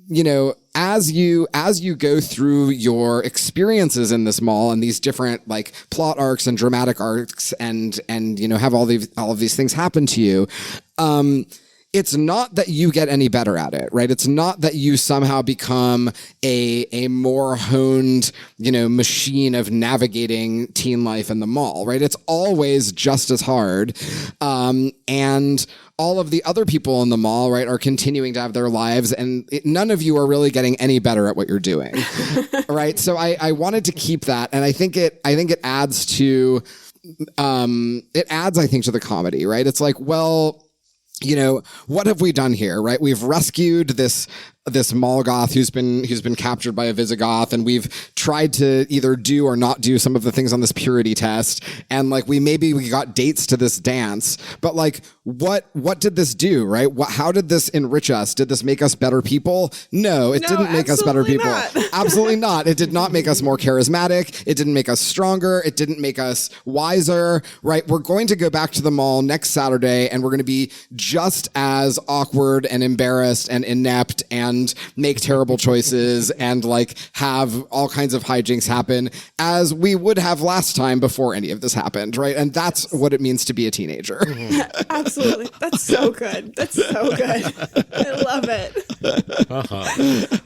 [SPEAKER 3] you know, as you go through your experiences in this mall and these different like plot arcs and dramatic arcs and you know, have all of these things happen to you, it's not that you get any better at it, right? It's not that you somehow become a more honed, you know, machine of navigating teen life in the mall, right? It's always just as hard. And all of the other people in the mall, right, are continuing to have their lives, and none of you are really getting any better at what you're doing, right? So I wanted to keep that, and I think it adds to, I think, to the comedy, right? It's like, well, you know, what have we done here, right? We've rescued this Mall Goth who's been captured by a Visigoth, and we've tried to either do or not do some of the things on this purity test, and like we got dates to this dance, but like what did this do, right? How did this enrich us? Did this make us better people? No, it didn't make us better people. Absolutely not. It did not make us more charismatic. It didn't make us stronger. It didn't make us wiser, right? We're going to go back to the mall next Saturday, and we're going to be just as awkward and embarrassed and inept and make terrible choices and like have all kinds of hijinks happen as we would have last time before any of this happened, right? And that's what it means to be a teenager.
[SPEAKER 2] Absolutely. That's so good. That's so good. I love it.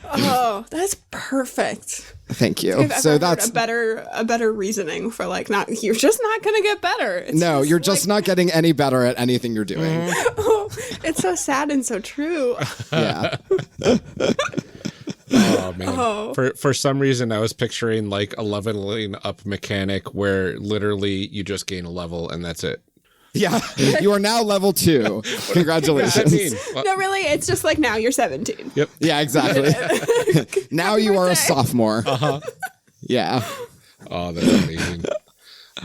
[SPEAKER 2] Oh, that's perfect.
[SPEAKER 3] Thank you.
[SPEAKER 2] So that's a better reasoning for like you're just not going to get better.
[SPEAKER 3] You're just not getting any better at anything you're doing.
[SPEAKER 2] Oh, it's so sad and so true.
[SPEAKER 3] Yeah.
[SPEAKER 1] Oh man. For some reason I was picturing like a leveling up mechanic where literally you just gain a level and that's it.
[SPEAKER 3] Yeah, you are now level 2. Congratulations.
[SPEAKER 2] No, really, it's just like now you're 17.
[SPEAKER 1] Yep.
[SPEAKER 3] Yeah, exactly. Now you are a sophomore. Yeah.
[SPEAKER 1] Oh, that's amazing.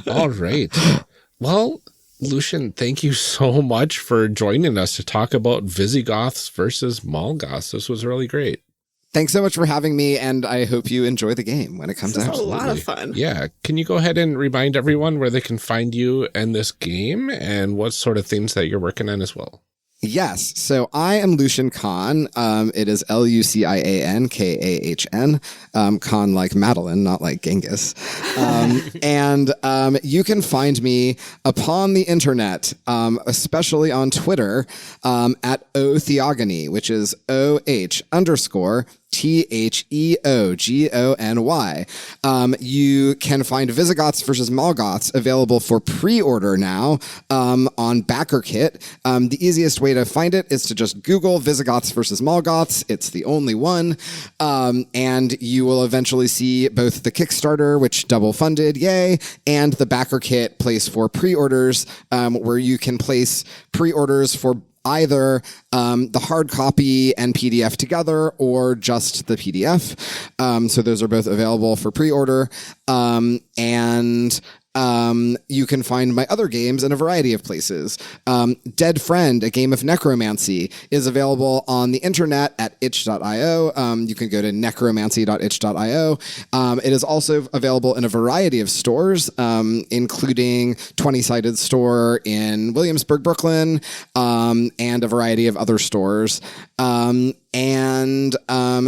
[SPEAKER 1] All right. Well, Lucian, thank you so much for joining us to talk about Visigoths versus Mall Goths. This was really great.
[SPEAKER 3] Thanks so much for having me, and I hope you enjoy the game when it comes out.
[SPEAKER 2] It's a lot of fun.
[SPEAKER 1] Yeah. Can you go ahead and remind everyone where they can find you and this game and what sort of things that you're working on as well?
[SPEAKER 3] Yes. So I am Lucian Kahn. It is Lucian Kahn. Kahn like Madeline, not like Genghis. And you can find me upon the internet, especially on Twitter, at Otheogony, which is OH_THEOGONY. You can find Visigoths versus Mall Goths available for pre-order now on BackerKit. The easiest way to find it is to just Google Visigoths versus Mall Goths. It's the only one. And you will eventually see both the Kickstarter, which double funded, yay, and the BackerKit place for pre-orders, where you can place pre-orders for either the hard copy and PDF together or just the PDF. So those are both available for pre-order. And You can find my other games in a variety of places. Dead Friend, a game of necromancy, is available on the internet at itch.io. You can go to necromancy.itch.io. It is also available in a variety of stores, including 20-sided store in Williamsburg, Brooklyn, and a variety of other stores. And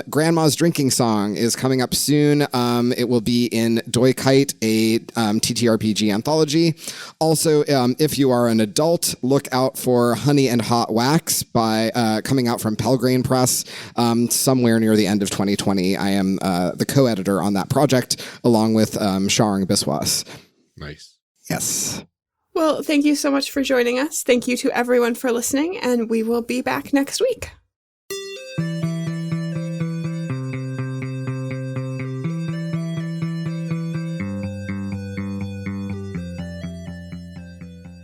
[SPEAKER 3] Grandma's Drinking Song is coming up soon. It will be in Doikayt, a TTRPG anthology. Also, if you are an adult, look out for Honey and Hot Wax by coming out from Pelgrane Press somewhere near the end of 2020. I am the co-editor on that project, along with Sharang Biswas.
[SPEAKER 1] Nice.
[SPEAKER 3] Yes.
[SPEAKER 2] Well, thank you so much for joining us. Thank you to everyone for listening, and we will be back next week.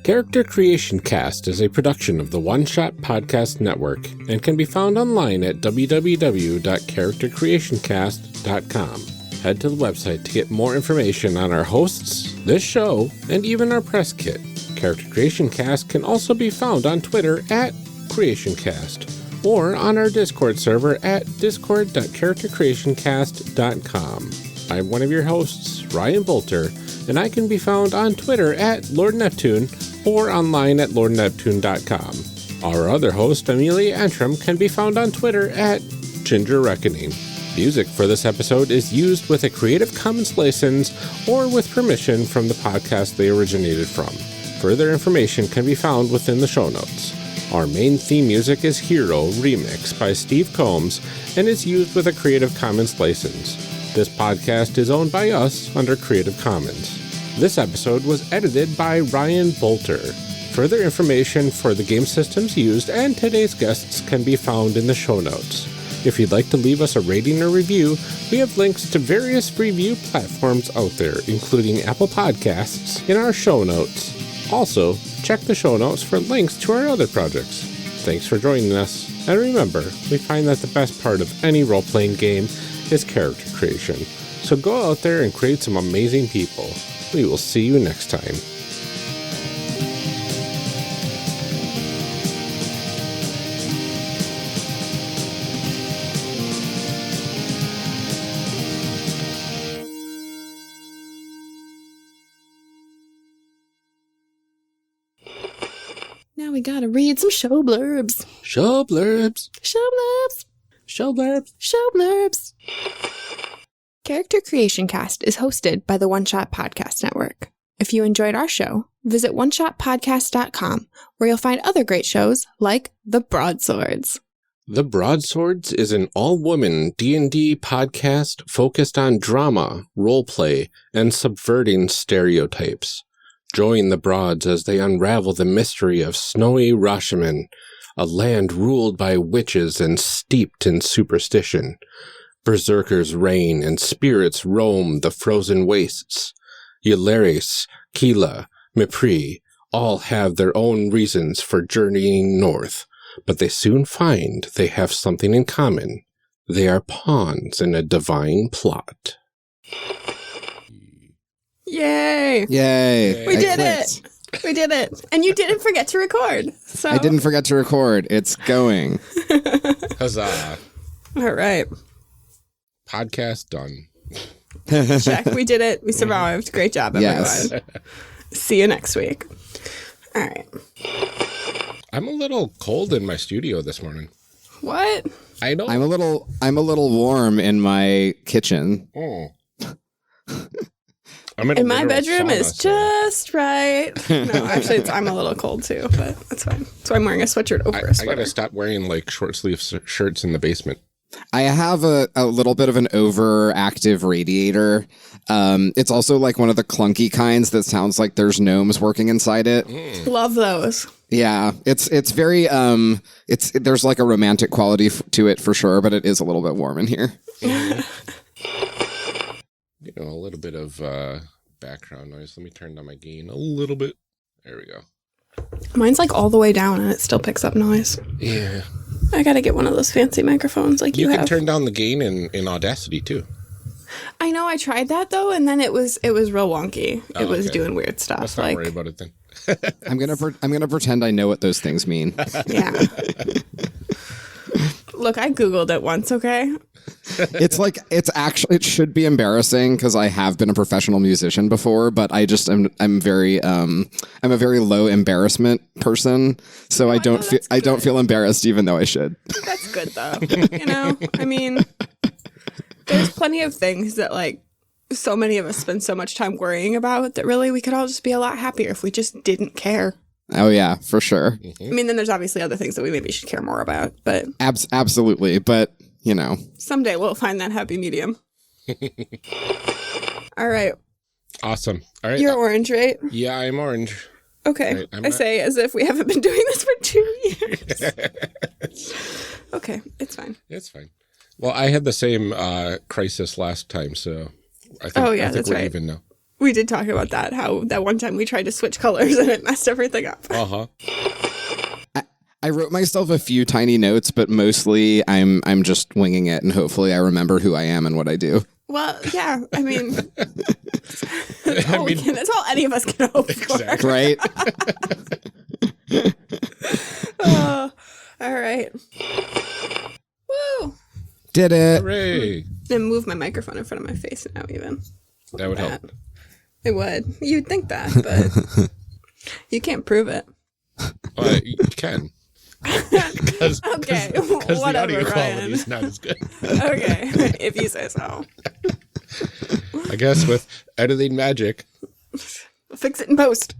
[SPEAKER 1] Character Creation Cast is a production of the One Shot Podcast Network and can be found online at www.charactercreationcast.com. Head to the website to get more information on our hosts, this show, and even our press kit. Character Creation Cast can also be found on Twitter at CreationCast or on our Discord server at discord.charactercreationcast.com. I'm one of your hosts, Ryan Bolter, and I can be found on Twitter at Lord Neptune or online at lordneptune.com. Our other host, Amelia Antrim, can be found on Twitter at Ginger Reckoning. Music for this episode is used with a Creative Commons license or with permission from the podcast they originated from. Further information can be found within the show notes. Our main theme music is Hero Remix by Steve Combs and is used with a Creative Commons license. This podcast is owned by us under Creative Commons. This episode was edited by Ryan Bolter. Further information for the game systems used and today's guests can be found in the show notes. If you'd like to leave us a rating or review, we have links to various review platforms out there, including Apple Podcasts, in our show notes. Also, check the show notes for links to our other projects. Thanks for joining us, and remember, we find that the best part of any role-playing game is character creation. So go out there and create some amazing people. We will see you next time.
[SPEAKER 2] Now we gotta read some show blurbs.
[SPEAKER 1] Show blurbs.
[SPEAKER 2] Show blurbs.
[SPEAKER 1] Show blurbs.
[SPEAKER 2] Show blurbs. Character Creation Cast is hosted by the One Shot Podcast Network. If you enjoyed our show, visit oneshotpodcast.com, where you'll find other great shows like The Broadswords.
[SPEAKER 1] The Broadswords is an all-woman D&D podcast focused on drama, roleplay, and subverting stereotypes. Join the Broads as they unravel the mystery of snowy Rashomon, a land ruled by witches and steeped in superstition. Berserkers reign and spirits roam the frozen wastes. Ylaris, Kila, Mipri all have their own reasons for journeying north, but they soon find they have something in common. They are pawns in a divine plot.
[SPEAKER 2] Yay!
[SPEAKER 3] Yay.
[SPEAKER 2] We did
[SPEAKER 3] clicked.
[SPEAKER 2] it! We did it! And you didn't forget to record. So
[SPEAKER 3] I didn't forget to record. It's going.
[SPEAKER 1] Huzzah.
[SPEAKER 2] All right.
[SPEAKER 1] Podcast done.
[SPEAKER 2] Check. We did it. We survived. Great job, everyone.
[SPEAKER 3] Yes.
[SPEAKER 2] See you next week. All right.
[SPEAKER 1] I'm a little cold in my studio this morning.
[SPEAKER 2] What?
[SPEAKER 1] I know.
[SPEAKER 3] I'm a little warm in my kitchen.
[SPEAKER 1] Oh. I'm in a
[SPEAKER 2] And my
[SPEAKER 1] literal
[SPEAKER 2] bedroom
[SPEAKER 1] sauna,
[SPEAKER 2] is
[SPEAKER 1] so-
[SPEAKER 2] just right. No, actually, I'm a little cold too, but that's fine. So I'm wearing a sweatshirt over a
[SPEAKER 1] I
[SPEAKER 2] sweater.
[SPEAKER 1] gotta stop wearing like short sleeve shirts in the basement.
[SPEAKER 3] I have a little bit of an overactive radiator. It's also like one of the clunky kinds that sounds like there's gnomes working inside it.
[SPEAKER 2] Love those.
[SPEAKER 3] Yeah, it's very there's like a romantic quality to it for sure, but it is a little bit warm in here.
[SPEAKER 1] You know, a little bit of background noise. Let me turn down my gain a little bit. There we go.
[SPEAKER 2] Mine's like all the way down and it still picks up noise.
[SPEAKER 1] Yeah.
[SPEAKER 2] I gotta get one of those fancy microphones like you
[SPEAKER 1] You can
[SPEAKER 2] have.
[SPEAKER 1] turn down the gain in Audacity too.
[SPEAKER 2] I know I tried that though, and then it was real wonky. It was
[SPEAKER 1] okay.
[SPEAKER 2] doing weird stuff.
[SPEAKER 1] Let's not worry about it then.
[SPEAKER 3] I'm gonna pretend I know what those things mean.
[SPEAKER 2] Yeah. Look, I Googled it once, okay?
[SPEAKER 3] It should be embarrassing because I have been a professional musician before, but I'm a very low embarrassment person, so I don't feel embarrassed even though I should.
[SPEAKER 2] That's good though. You know, I mean, there's plenty of things that like so many of us spend so much time worrying about that really we could all just be a lot happier if we just didn't care.
[SPEAKER 3] Oh yeah, for sure.
[SPEAKER 2] I mean, then there's obviously other things that we maybe should care more about, but
[SPEAKER 3] Absolutely, but you know,
[SPEAKER 2] someday we'll find that happy medium. All right.
[SPEAKER 1] Awesome. All right.
[SPEAKER 2] You're orange, right?
[SPEAKER 1] Yeah, I'm orange.
[SPEAKER 2] Okay.
[SPEAKER 1] Right,
[SPEAKER 2] I say as if we haven't been doing this for 2 years. Okay, it's fine.
[SPEAKER 1] It's fine. Well, I had the same crisis last time, so I think,
[SPEAKER 2] Oh, yeah,
[SPEAKER 1] I think
[SPEAKER 2] that's
[SPEAKER 1] we're
[SPEAKER 2] right.
[SPEAKER 1] even now.
[SPEAKER 2] We did talk about that, how that one time we tried to switch colors and it messed everything up.
[SPEAKER 1] Uh-huh.
[SPEAKER 3] I wrote myself a few tiny notes, but mostly I'm just winging it, and hopefully I remember who I am and what I do.
[SPEAKER 2] Well, yeah, I mean, that's all any of us can hope
[SPEAKER 1] Exactly.
[SPEAKER 2] for.
[SPEAKER 3] Right?
[SPEAKER 2] Oh, all right. Woo!
[SPEAKER 3] Did it.
[SPEAKER 1] Hooray.
[SPEAKER 2] And move my microphone in front of my face now, even.
[SPEAKER 1] That would help.
[SPEAKER 2] It would. You'd think that, but you can't prove it.
[SPEAKER 1] You can. Because
[SPEAKER 2] Okay,
[SPEAKER 1] the
[SPEAKER 2] whatever,
[SPEAKER 1] audio quality
[SPEAKER 2] Ryan.
[SPEAKER 1] is not as good.
[SPEAKER 2] Okay, if you say so.
[SPEAKER 1] I guess with editing magic.
[SPEAKER 2] Fix it in post.